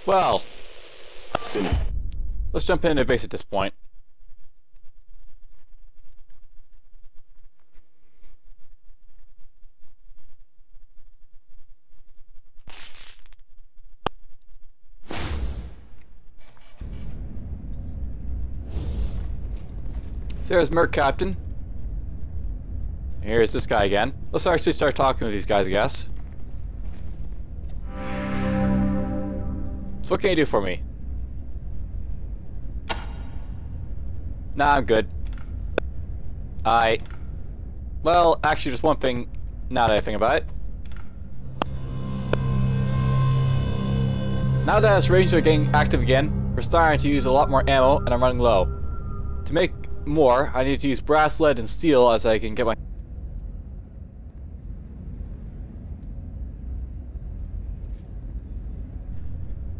Well, let's jump into base at this point. So there's Merc Captain. Here's this guy again. Let's actually start talking to these guys, I guess. So what can you do for me? Nah, I'm good. Well, actually, just one thing, now that I think about it. Now that us Rangers are getting active again, we're starting to use a lot more ammo, and I'm running low. To make more, I need to use brass, lead, and steel as I can get my...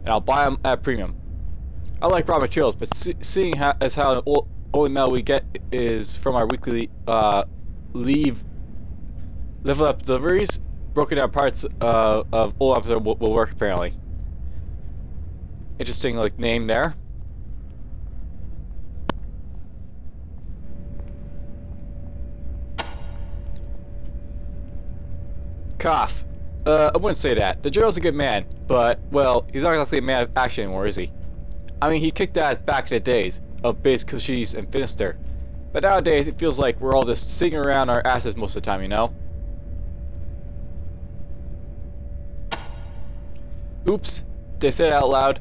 And I'll buy them at premium. I like raw materials, but seeing as how the only metal we get is from our weekly level up deliveries, broken down parts of old episode will work apparently. Interesting, like, name there. Cough. I wouldn't say that. The General's a good man, but, well, he's not exactly a man of action anymore, is he? I mean, he kicked ass back in the days of base Cochise and Finister. But nowadays, it feels like we're all just sitting around our asses most of the time, you know? Oops. Did I say it out loud?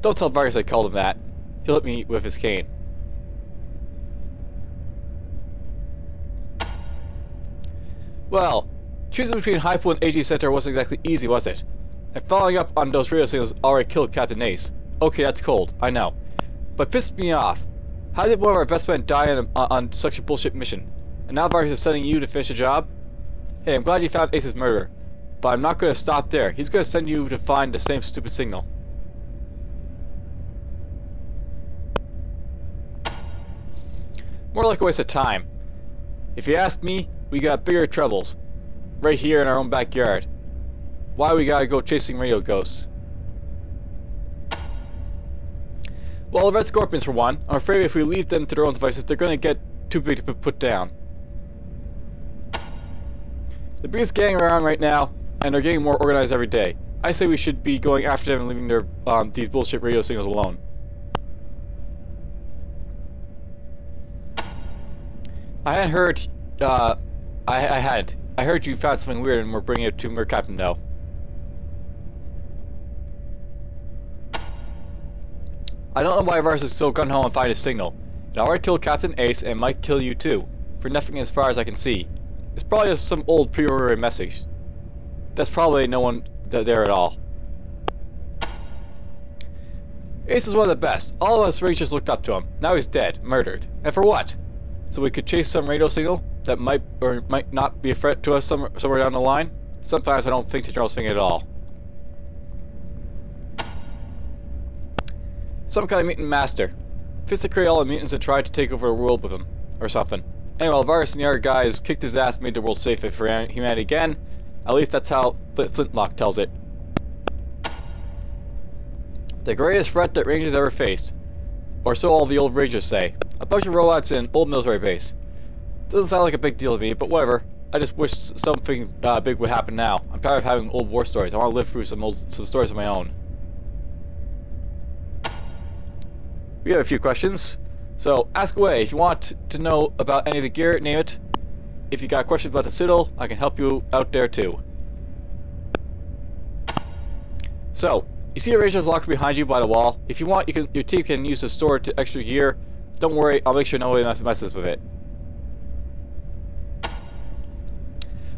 Don't tell Vargas I called him that. He'll hit me with his cane. Well, choosing between Hypo and AG Center wasn't exactly easy, was it? And following up on those radio signals already killed Captain Ace. Okay, that's cold, I know. But pissed me off. How did one of our best men die on such a bullshit mission? And now Vargas is sending you to finish the job? Hey, I'm glad you found Ace's murderer. But I'm not going to stop there. He's going to send you to find the same stupid signal. More like a waste of time. If you ask me, we got bigger troubles. Right here in our own backyard. Why we gotta go chasing radio ghosts? Well, the Red Scorpions for one. I'm afraid if we leave them to their own devices, they're gonna get too big to be put down. The biggest gang around right now, and they're getting more organized every day. I say we should be going after them and leaving their these bullshit radio signals alone. I hadn't heard. I heard you found something weird and we're bringing it to Merc Captain now. I don't know why Vargas is so gun-ho and find a signal. It already killed Captain Ace and might kill you too. For nothing as far as I can see. It's probably just some old pre-order message. That's probably no one there at all. Ace is one of the best. All of us Rangers looked up to him. Now he's dead, murdered. And for what? So we could chase some radio signal that might or might not be a threat to us somewhere down the line? Sometimes I don't think the General's thinking at all. Some kind of mutant master. Fist created all the mutants and tried to take over the world with him. Or something. Anyway, Vargas and the other guys kicked his ass and made the world safe for humanity again. At least that's how Flintlock tells it. The greatest threat that Rangers ever faced. Or so all the old Rangers say. A bunch of robots in an old military base. Doesn't sound like a big deal to me, but whatever. I just wish something big would happen now. I'm tired of having old war stories. I want to live through some stories of my own. We have a few questions. So, ask away. If you want to know about any of the gear, name it. If you got questions about the Citadel, I can help you out there too. So, you see a Ranger's locker behind you by the wall. If you want, your team can use the store to extra gear. Don't worry, I'll make sure nobody messes with it.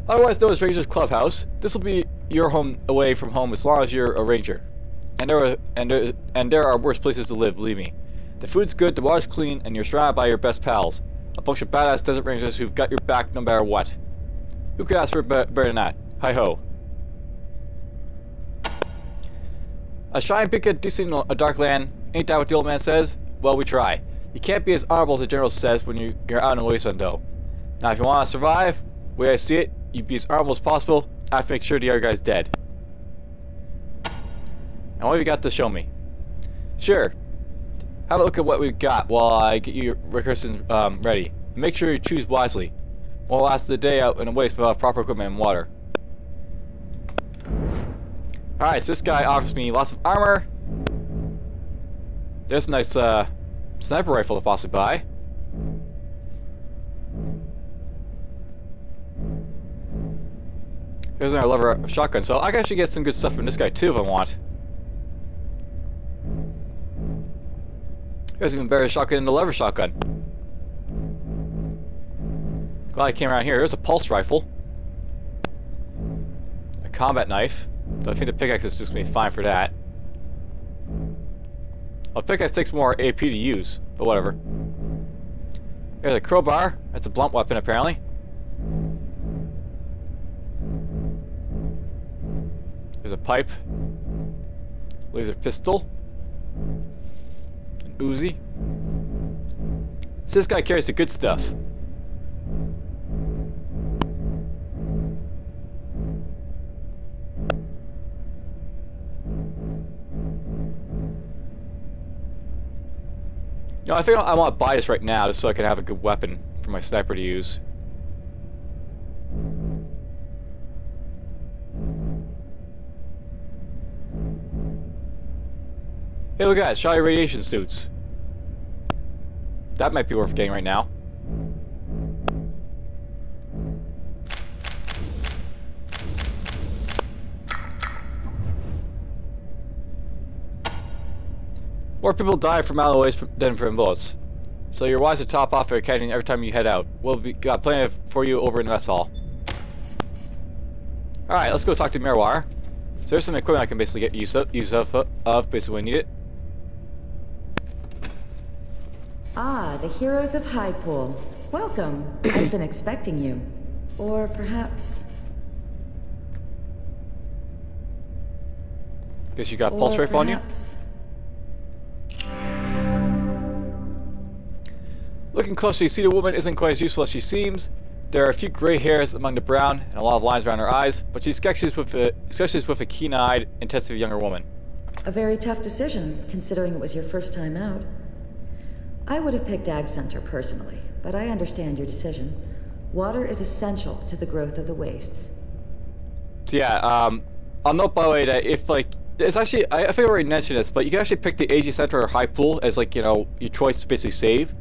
Otherwise known as Ranger's Clubhouse, this will be your home away from home as long as you're a Ranger. And there are worse places to live, believe me. The food's good, the water's clean, and you're surrounded by your best pals. A bunch of badass desert rangers who've got your back no matter what. Who could ask for better than that? Hi-ho. A shy and picket decent in a dark land, ain't that what the old man says? Well, we try. You can't be as honorable as the General says when you're out in the wasteland, though. Now, if you want to survive, the way I see it, you be as honorable as possible. I have to make sure the other guy's dead. And what have you got to show me? Sure. Have a look at what we've got while I get your recursion ready. Make sure you choose wisely. Won't last the day out in a waste without proper equipment and water. Alright, so this guy offers me lots of armor. There's a nice sniper rifle to possibly buy. Here's another lever shotgun, so I can actually get some good stuff from this guy too if I want. There's even better shotgun than the lever shotgun. Glad I came around here. Here's a pulse rifle. A combat knife. So I think the pickaxe is just going to be fine for that. Well, pickaxe takes more AP to use, but whatever. Here's a crowbar. That's a blunt weapon, apparently. There's a pipe. Laser pistol. An Uzi. So this guy carries the good stuff. You know, I think I want to buy this right now just so I can have a good weapon for my sniper to use. Hey, look at that, shoddy radiation suits. That might be worth getting right now. More people die from alloys than from bullets. So you're wise to top off your cannon every time you head out. We'll be got plenty for you over in the mess hall. Alright, let's go talk to Miroir. So there's some equipment I can basically get use of basically when I need it. Ah, the heroes of Highpool. Welcome. I've been expecting you. Or perhaps... Guess you got pulse rifle on you? Looking closely, you see the woman isn't quite as useful as she seems. There are a few gray hairs among the brown and a lot of lines around her eyes, but she sketches with a keen-eyed, intensive younger woman. A very tough decision, considering it was your first time out. I would have picked Ag Center personally, but I understand your decision. Water is essential to the growth of the wastes. So yeah, I'll note by the way that if like, it's actually, I think I already mentioned this, but you can actually pick the AG Center or High Pool as like, you know, your choice to basically save.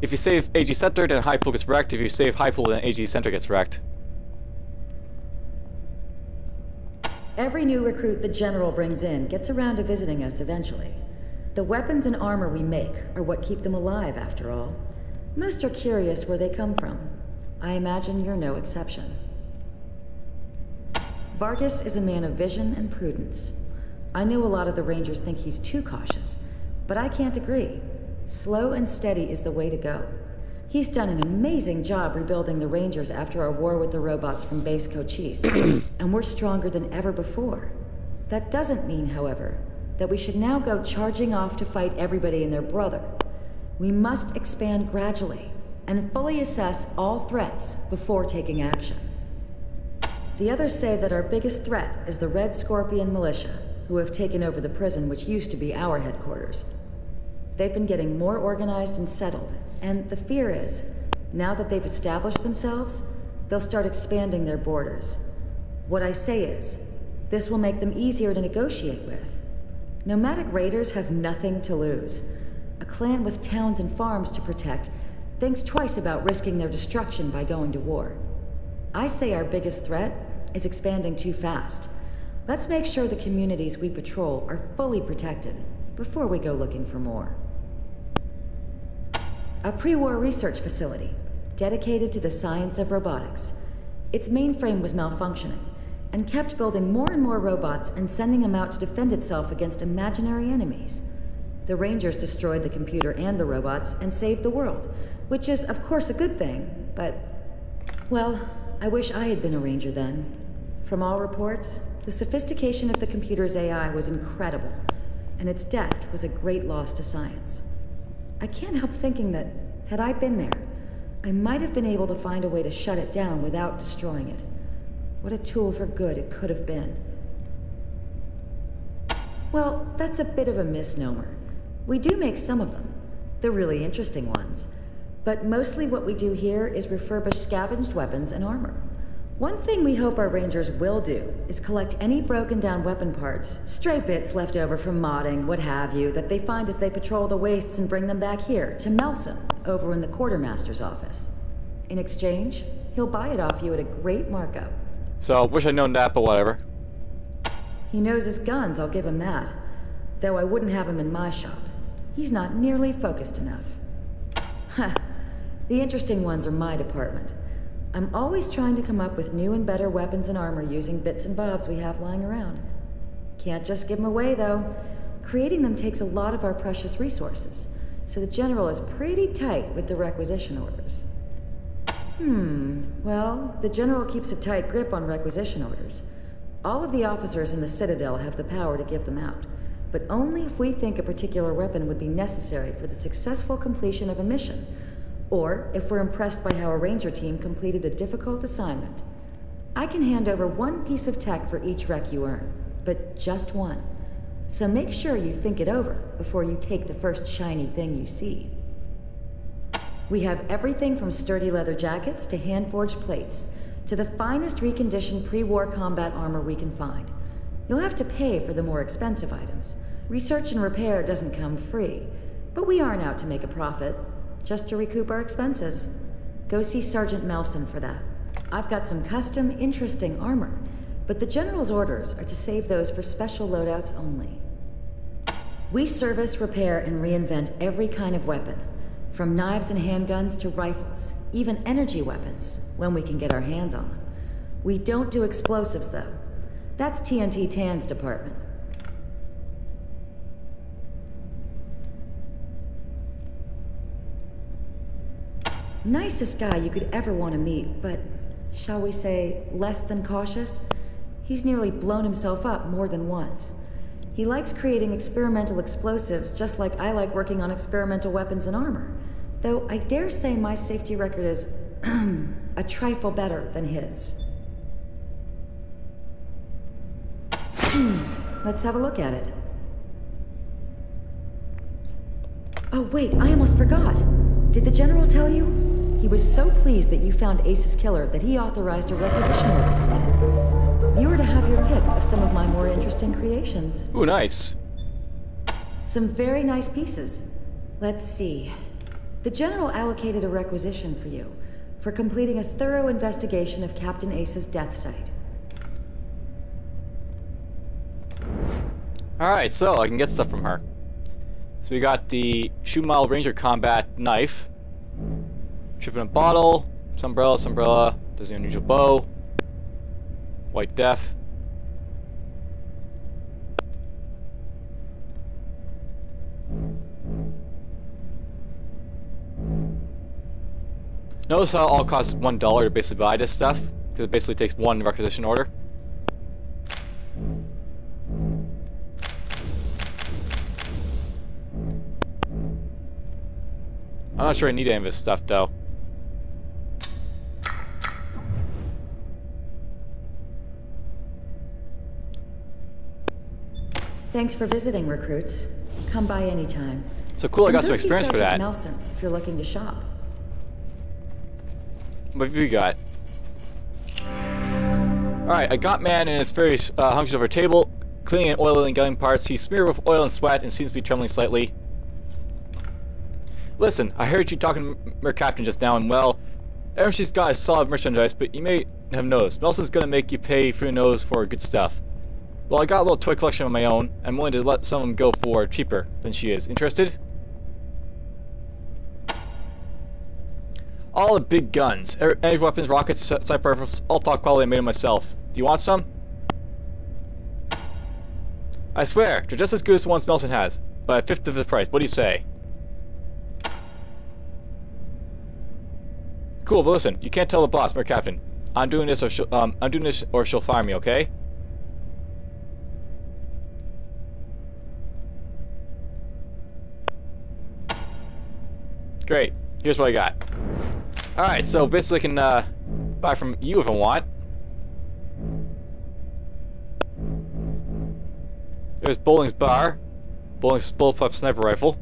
If you save AG Center, then High Pool gets wrecked. If you save High Pool, then AG Center gets wrecked. Every new recruit the General brings in gets around to visiting us eventually. The weapons and armor we make are what keep them alive, after all. Most are curious where they come from. I imagine you're no exception. Vargas is a man of vision and prudence. I know a lot of the Rangers think he's too cautious, but I can't agree. Slow and steady is the way to go. He's done an amazing job rebuilding the Rangers after our war with the robots from Base Cochise, and we're stronger than ever before. That doesn't mean, however, that we should now go charging off to fight everybody and their brother. We must expand gradually and fully assess all threats before taking action. The others say that our biggest threat is the Red Scorpion militia, who have taken over the prison which used to be our headquarters. They've been getting more organized and settled, and the fear is, now that they've established themselves, they'll start expanding their borders. What I say is, this will make them easier to negotiate with. Nomadic raiders have nothing to lose. A clan with towns and farms to protect thinks twice about risking their destruction by going to war. I say our biggest threat is expanding too fast. Let's make sure the communities we patrol are fully protected before we go looking for more. A pre-war research facility dedicated to the science of robotics. Its mainframe was malfunctioning and kept building more and more robots and sending them out to defend itself against imaginary enemies. The Rangers destroyed the computer and the robots and saved the world, which is of course a good thing, but, well, I wish I had been a Ranger then. From all reports, the sophistication of the computer's AI was incredible, and its death was a great loss to science. I can't help thinking that, had I been there, I might have been able to find a way to shut it down without destroying it. What a tool for good it could have been. Well, that's a bit of a misnomer. We do make some of them, the really interesting ones. But mostly what we do here is refurbish scavenged weapons and armor. One thing we hope our Rangers will do is collect any broken down weapon parts, stray bits left over from modding, what have you, that they find as they patrol the wastes and bring them back here, to Melson, over in the Quartermaster's office. In exchange, he'll buy it off you at a great markup. So, wish I'd known that, but whatever. He knows his guns, I'll give him that. Though I wouldn't have him in my shop. He's not nearly focused enough. Huh. The interesting ones are my department. I'm always trying to come up with new and better weapons and armor using bits and bobs we have lying around. Can't just give them away, though. Creating them takes a lot of our precious resources, so the General is pretty tight with the requisition orders. Well, the General keeps a tight grip on requisition orders. All of the officers in the Citadel have the power to give them out, but only if we think a particular weapon would be necessary for the successful completion of a mission, or if we're impressed by how a Ranger team completed a difficult assignment. I can hand over one piece of tech for each rec you earn, but just one. So make sure you think it over before you take the first shiny thing you see. We have everything from sturdy leather jackets to hand-forged plates, to the finest reconditioned pre-war combat armor we can find. You'll have to pay for the more expensive items. Research and repair doesn't come free, but we aren't out to make a profit, just to recoup our expenses. Go see Sergeant Melson for that. I've got some custom, interesting armor, but the General's orders are to save those for special loadouts only. We service, repair, and reinvent every kind of weapon, from knives and handguns to rifles, even energy weapons, when we can get our hands on them. We don't do explosives, though. That's TNT Tan's department. Nicest guy you could ever want to meet, but, shall we say, less than cautious? He's nearly blown himself up more than once. He likes creating experimental explosives just like I like working on experimental weapons and armor. Though I dare say my safety record is a trifle better than his. Let's have a look at it. Oh wait, I almost forgot. Did the General tell you? He was so pleased that you found Ace's killer that he authorized a requisition order for you. You were to have your pick of some of my more interesting creations. Ooh, nice. Some very nice pieces. Let's see. The General allocated a requisition for you, for completing a thorough investigation of Captain Ace's death site. Alright, so I can get stuff from her. So we got the Shoe Model Ranger Combat Knife. Trip in a bottle. Umbrella. There's the unusual bow. White Def. Notice how it all costs $1 to basically buy this stuff, because it basically takes one requisition order. I'm not sure I need any of this stuff, though. Thanks for visiting, recruits. Come by anytime. So cool, I got And some go see experience for Sergeant that. Melson, if you're looking to shop. What have you got? Alright, a gaunt man and his fairy hunches over a table, cleaning and oiling gun parts. He's smeared with oil and sweat and seems to be trembling slightly. Listen, I heard you talking to Mer Captain just now, and well, everyone's got a solid merchandise, but you may have noticed, Melson's gonna make you pay for your nose for good stuff. Well, I got a little toy collection of my own. I'm willing to let some of them go for cheaper than she is. Interested? All the big guns, energy weapons, rockets, sniper rifles, all top quality I made them myself. Do you want some? I swear, they're just as good as the ones Melson has, but a fifth of the price. What do you say? Cool, but listen, you can't tell the boss, Mer Captain. I'm doing this or she'll fire me, okay? Great. Here's what I got. Alright, so basically I can buy from you if I want. There's Bowling's bar. Bowling's bullpup sniper rifle.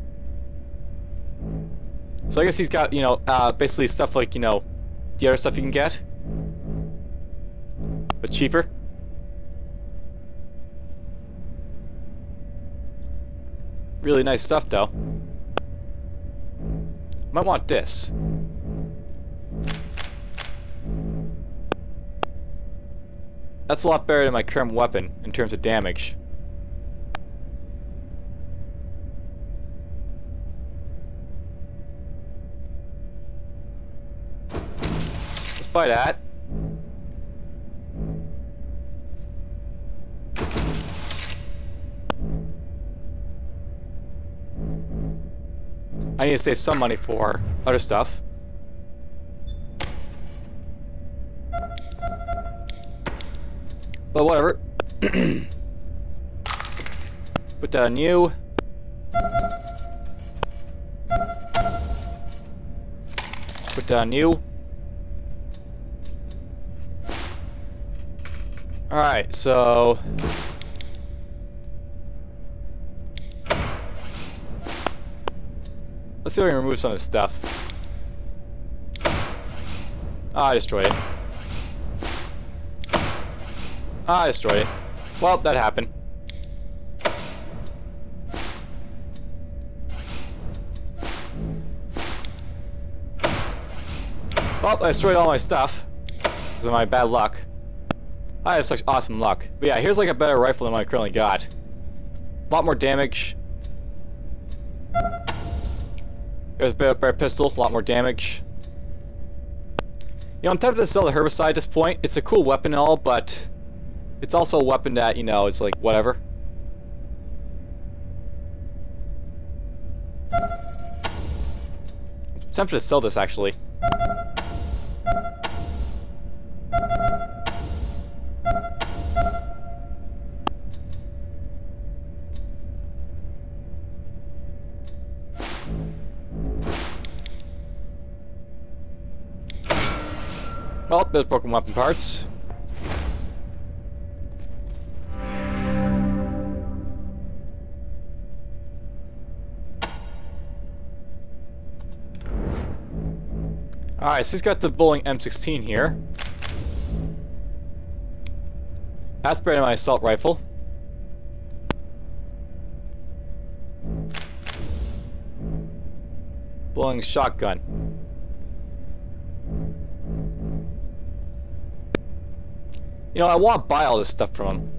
So I guess he's got, you know, basically stuff like, you know, the other stuff you can get. But cheaper. Really nice stuff, though. Might want this. That's a lot better than my current weapon in terms of damage. Let's buy that. I need to save some money for other stuff. But whatever. Put that on you. Put that on you. Alright, so... let's see if we can remove some of this stuff. Ah, I destroyed it. Ah, I destroyed it. Well, that happened. Well, I destroyed all my stuff because of my bad luck. I have such awesome luck. But yeah, here's like a better rifle than what I currently got. A lot more damage. There's a better pistol, a lot more damage. You know, I'm tempted to sell the herbicide at this point. It's a cool weapon and all, but it's also a weapon that, you know, it's like, whatever. I'm tempted to sell this, actually. Well, there's broken weapon parts. Alright, so he's got the Bowling M16 here. That's better than my assault rifle. Bowling shotgun. You know, I want to buy all this stuff from him.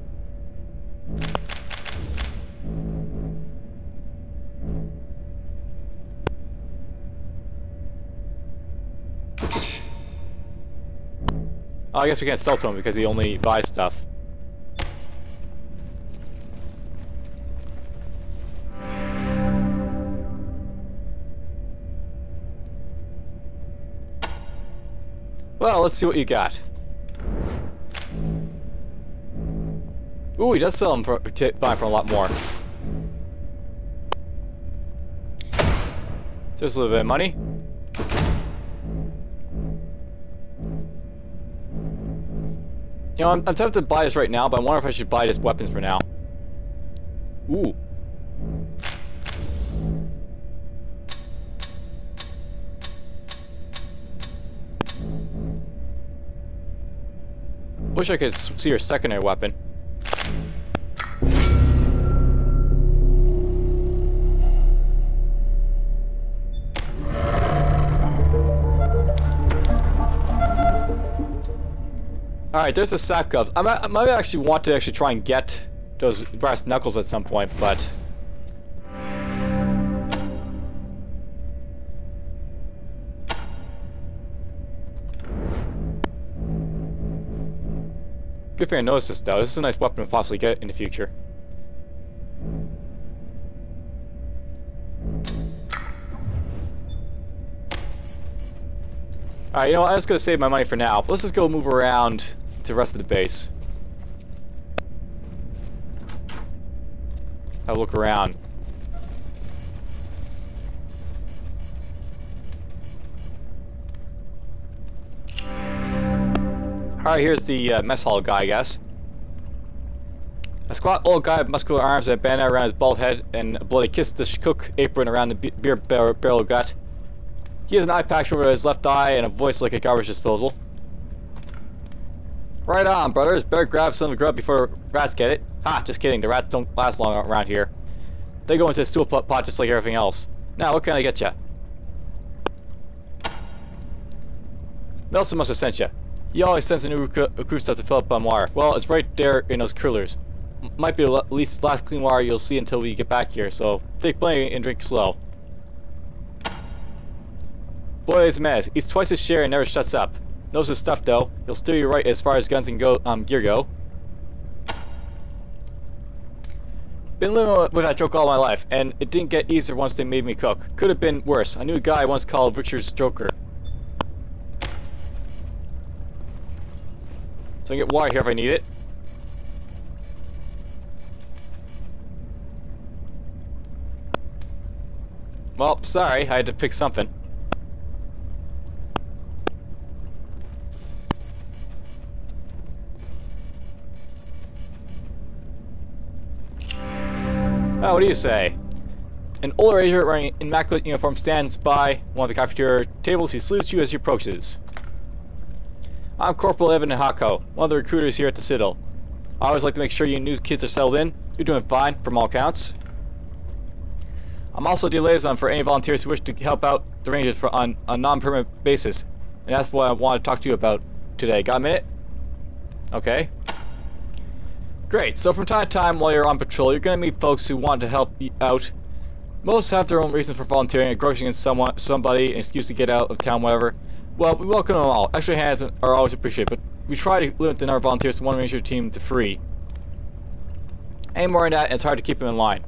Oh, I guess we can't sell to him because he only buys stuff. Well, let's see what you got. Ooh, he does sell them for buy for a lot more. Just a little bit of money. You know, I'm tempted to buy this right now, but I wonder if I should buy this weapons for now. Ooh. Wish I could see your secondary weapon. Alright, there's the sack gloves. I might actually want to try and get those brass knuckles at some point, but... good thing I noticed this, though. This is a nice weapon to possibly get in the future. Alright, you know what? I'm just gonna save my money for now. Let's just go move around to the rest of the base. Have a look around. Alright, here's the mess hall guy, I guess. A squat old guy with muscular arms and a bandana around his bald head and a bloody kiss-the-cook apron around the beer barrel gut. He has an eye patch over his left eye and a voice like a garbage disposal. Right on, brothers. Better grab some of the grub before rats get it. Ha, just kidding. The rats don't last long around here. They go into the stool pot just like everything else. Now, what can I get ya? Nelson must have sent ya. He always sends a new recruit stuff to fill up on wire. Well, it's right there in those coolers. Might be the last clean wire you'll see until we get back here, so take plenty and drink slow. Boy is a mess. Eats twice his share and never shuts up. Knows his stuff though. He'll steer you right as far as guns and gear go. Been living with that joke all my life, and it didn't get easier once they made me cook. Could have been worse. I knew a guy once called Richard's Joker. So I can get water here if I need it. Well, sorry, I had to pick something. Oh, what do you say? An older ranger wearing an immaculate uniform stands by one of the cafeteria tables. He salutes you as he approaches. I'm Corporal Evan Hako, one of the recruiters here at the Citadel. I always like to make sure you new kids are settled in. You're doing fine, from all accounts. I'm also the liaison for any volunteers who wish to help out the Rangers on a non-permanent basis. And that's what I want to talk to you about today. Got a minute? Okay. Great, so from time to time while you're on patrol, you're going to meet folks who want to help you out. Most have their own reasons for volunteering, engrossing in somebody, an excuse to get out of town, whatever. Well, we welcome them all. Extra hands are always appreciated, but we try to limit the number of volunteers to one ranger team to 3. Any more than that, and it's hard to keep them in line.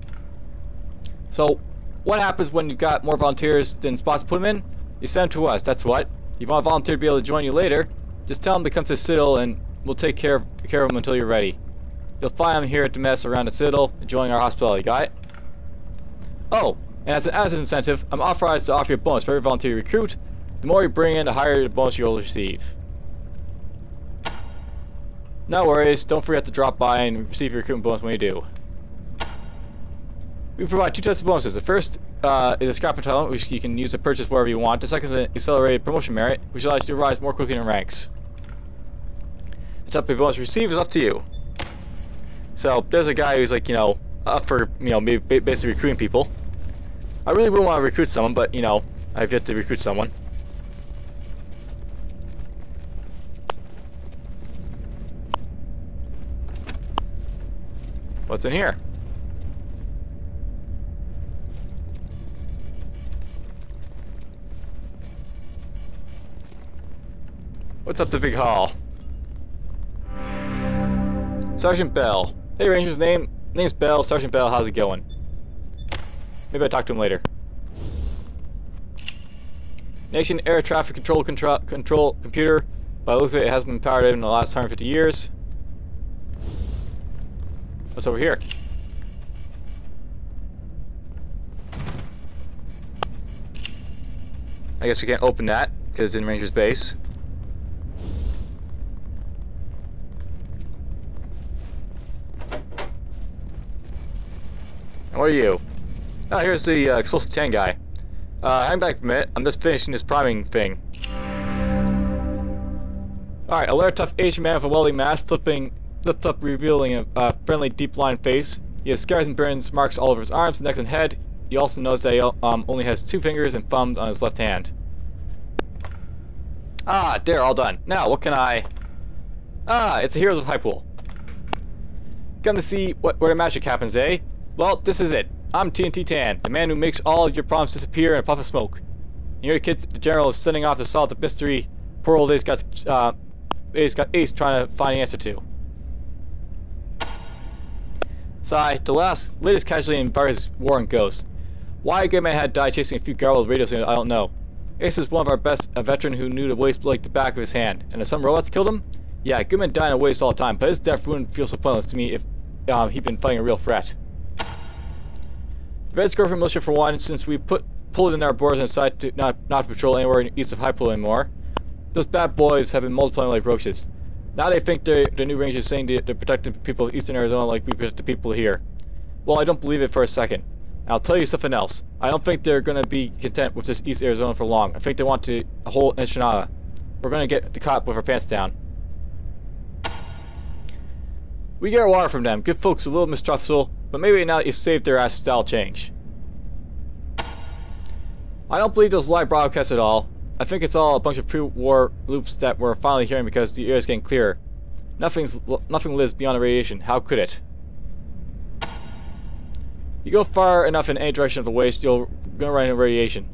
So, what happens when you've got more volunteers than spots to put them in? You send them to us, that's what. If you want a volunteer to be able to join you later, just tell them to come to the Citadel and we'll take care of them until you're ready. You'll find them here at the mess around the Citadel, enjoying our hospitality. Got it? Oh, and as an incentive, I'm authorized to offer you a bonus for every volunteer you recruit. The more you bring in, the higher the bonus you'll receive. No worries, don't forget to drop by and receive your recruitment bonus when you do. We provide 2 types of bonuses. The first is a scrap talent, which you can use to purchase wherever you want. The second is an accelerated promotion merit, which allows you to rise more quickly in ranks. The type of bonus you receive is up to you. So, there's a guy who's like, you know, up for, you know, basically recruiting people. I really wouldn't want to recruit someone, but, you know, I've yet to recruit someone. What's in here? What's up the big hall? Sergeant Bell. Hey Rangers, name's Bell. Sergeant Bell, how's it going? Maybe I'll talk to him later. Nation Air Traffic Control Computer. By the look of it, it hasn't been powered in the last 150 years. What's over here? I guess we can't open that because it's in Ranger's base. And what are you? Oh, here's the explosive 10 guy. Hang back a minute. I'm just finishing this priming thing. Alright, a large, tough Asian man with a welding mask flipped up, revealing a friendly, deep-lined face. He has scars and burns marks all over his arms, neck, and head. He also knows that he only has 2 fingers and thumb on his left hand. Ah, there, all done. Now, what can I... Ah, it's the Heroes of Hypool. Come to see where the magic happens, eh? Well, this is it. I'm TNT Tan, the man who makes all of your problems disappear in a puff of smoke. And your kid, the general, is sending off to solve the mystery poor old Ace got Ace trying to find the answer to. Sigh, the latest casualty in Virus War and Ghost. Why a good man had died chasing a few garbled radio signals, I don't know. Ace is one of our best, a veteran who knew the waste like the back of his hand. And if some robots killed him? Yeah, Goodman died in a waste all the time, but his death wouldn't feel so pointless to me if he'd been fighting a real threat. Red Scorpion Militia for one, since we pulled in our boards and decided to not patrol anywhere east of Hypool anymore. Those bad boys have been multiplying like roaches. Now they think the new Rangers is saying they're protecting people of Eastern Arizona like we protect the people here. Well, I don't believe it for a second. And I'll tell you something else. I don't think they're going to be content with this East Arizona for long. I think they want to hold Ensenada. We're going to get caught with our pants down. We get our water from them. Good folks, a little mistrustful, but maybe now that you saved their ass, style change. I don't believe those live broadcasts at all. I think it's all a bunch of pre-war loops that we're finally hearing because the air is getting clearer. Nothing lives beyond the radiation. How could it? You go far enough in any direction of the waste, you're gonna run into radiation.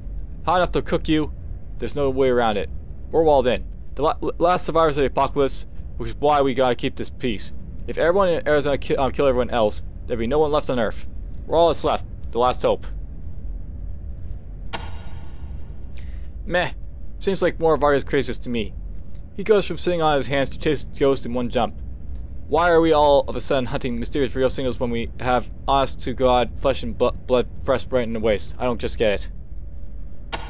Hot enough to cook you, there's no way around it. We're walled in. The last survivors of the apocalypse, which is why we gotta keep this peace. If everyone in Arizona kill everyone else, there'd be no one left on Earth. We're all that's left. The last hope. Meh. Seems like more of Varga's craziness to me. He goes from sitting on his hands to chase ghosts in one jump. Why are we all of a sudden hunting mysterious real signals when we have honest to God flesh and blood pressed right in the waist? I don't just get it.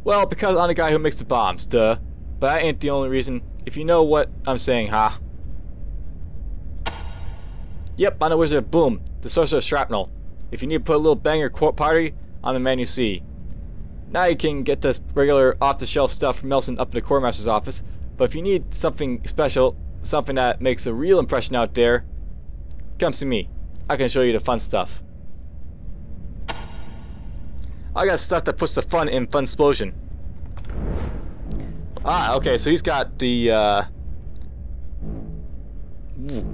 Well, because I'm the guy who makes the bombs, duh. But that ain't the only reason. If you know what I'm saying, huh? Yep, I'm the wizard of boom, the sorcerer of shrapnel. If you need to put a little banger party, I'm the man you see. Now you can get this regular off-the-shelf stuff from Nelson up in the Quartermaster's office, but if you need something special, something that makes a real impression out there, come see me. I can show you the fun stuff. I got stuff that puts the fun in Fun Explosion. Ah, okay, so he's got the,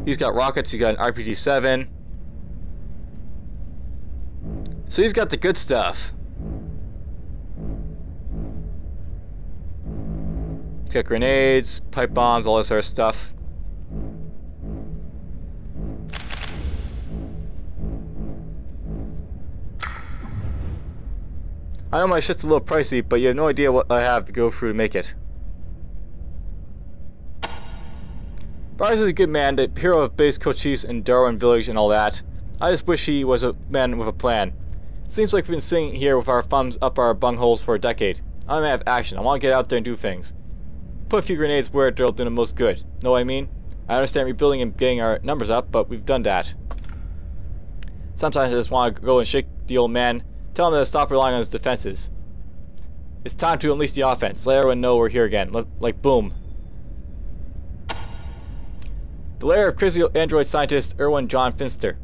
he's got rockets, he's got an RPG-7. So he's got the good stuff. He's got grenades, pipe bombs, all this sort of stuff. I know my shit's a little pricey, but you have no idea what I have to go through to make it. Bryce is a good man, the hero of base Cochise and Darwin Village and all that. I just wish he was a man with a plan. Seems like we've been sitting here with our thumbs up our bungholes for a decade. I'm a man of action. I want to get out there and do things. Put a few grenades where they'll do the most good. Know what I mean? I understand rebuilding and getting our numbers up, but we've done that. Sometimes I just want to go and shake the old man, tell him to stop relying on his defenses. It's time to unleash the offense. Let everyone know we're here again. Like boom. The lair of crazy android scientist Erwin John Finster.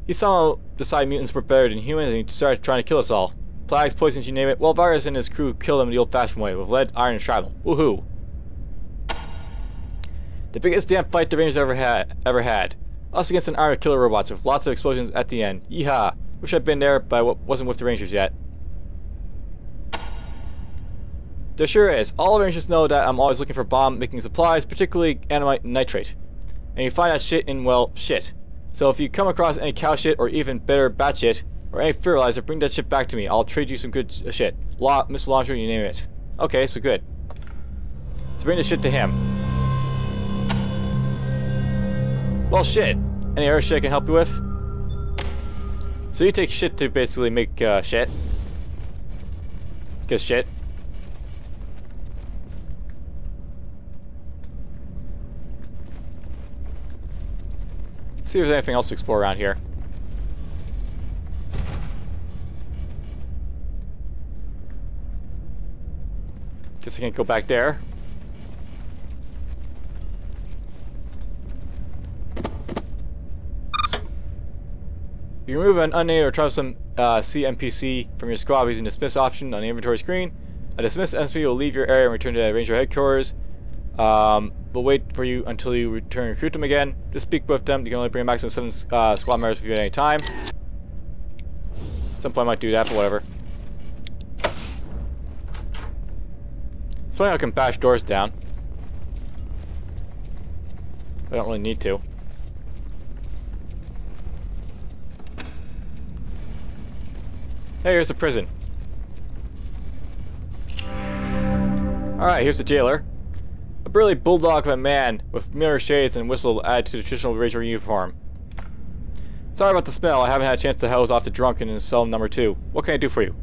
He somehow decided mutants were better than humans and he started trying to kill us all. Plagues, poisons, you name it. Well, Vargas and his crew killed him the old-fashioned way, with lead, iron, and shrapnel. Woohoo! The biggest damn fight the Rangers ever had. Us against an army of killer robots with lots of explosions at the end. Yeehaw! Wish I'd been there, but I wasn't with the Rangers yet. There sure is. All the Rangers know that I'm always looking for bomb-making supplies, particularly animite and nitrate. And you find that shit in, well, shit. So if you come across any cow shit, or even better, bat shit, or any fertilizer, bring that shit back to me. I'll trade you some good shit. Missile launcher, you name it. Okay, so good. So bring the shit to him. Well, shit. Any other shit I can help you with? So you take shit to basically make shit. Because shit. Let's see if there's anything else to explore around here. Guess I can't go back there. You can remove an unnamed or troublesome CNPC from your squad using the dismiss option on the inventory screen. A dismissed NPC will leave your area and return to Ranger headquarters. We'll wait for you until you return and recruit them again. Just speak with them. You can only bring a maximum of 7 squad members with you at any time. At some point I might do that, but whatever. It's funny how I can bash doors down. I don't really need to. Hey, here's the prison. Alright, here's the jailer. A burly bulldog of a man with mirror shades and whistle added to the traditional Ranger uniform. Sorry about the smell, I haven't had a chance to hose off the drunk in cell number 2. What can I do for you?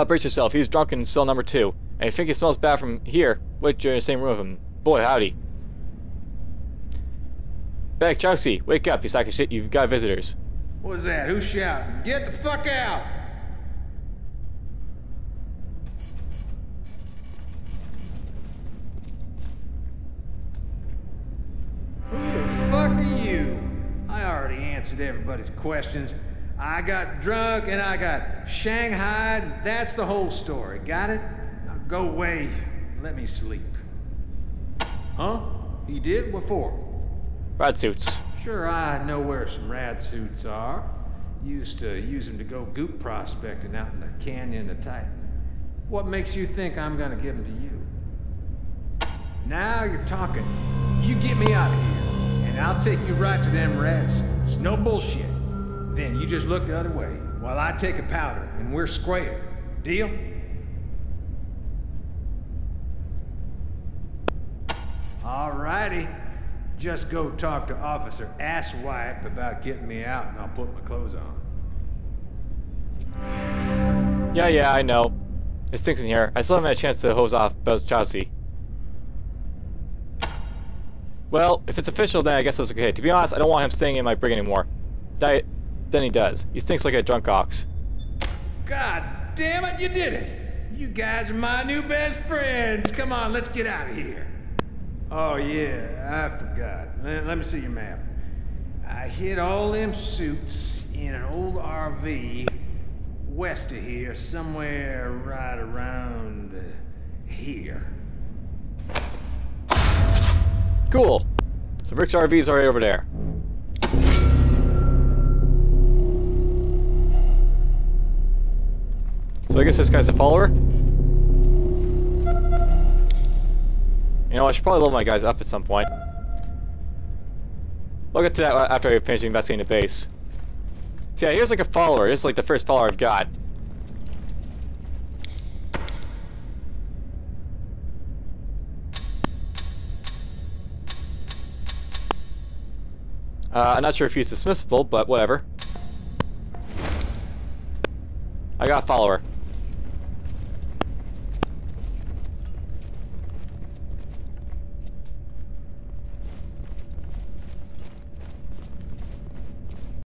Brace yourself, he's drunk in cell number 2. And you think it smells bad from here? Wait, you're in the same room with him. Boy, howdy. Back, Chelsea, wake up, you sack of shit, you've got visitors. What's that? Who's shouting? Get the fuck out! Who the fuck are you? I already answered everybody's questions. I got drunk and I got shanghaied. That's the whole story. Got it? Now go away. Let me sleep. Huh? You did? What for? Rad suits. Sure, I know where some rad suits are. Used to use them to go goop prospecting out in the canyon of Titan. What makes you think I'm gonna give them to you? Now you're talking. You get me out of here, and I'll take you right to them rad suits. No bullshit. Then you just look the other way while I take a powder and we're square. Deal? Alrighty. Just go talk to Officer Asswipe about getting me out and I'll put my clothes on. Yeah, I know. It stinks in here. I still haven't had a chance to hose off Bell's Chelsea. Well, if it's official, then I guess it's okay. To be honest, I don't want him staying in my brig anymore. Then he does. He stinks like a drunk ox. God damn it, you did it! You guys are my new best friends. Come on, let's get out of here. Oh yeah, I forgot. Let me see your map. I hid all them suits in an old RV west of here, somewhere right around here. Cool. So Rick's RV is already over there. So I guess this guy's a follower? You know, I should probably level my guys up at some point. We'll get to that after I finish investigating the base. So yeah, here's like a follower. This is like the first follower I've got. I'm not sure if he's dismissible, but whatever. I got a follower.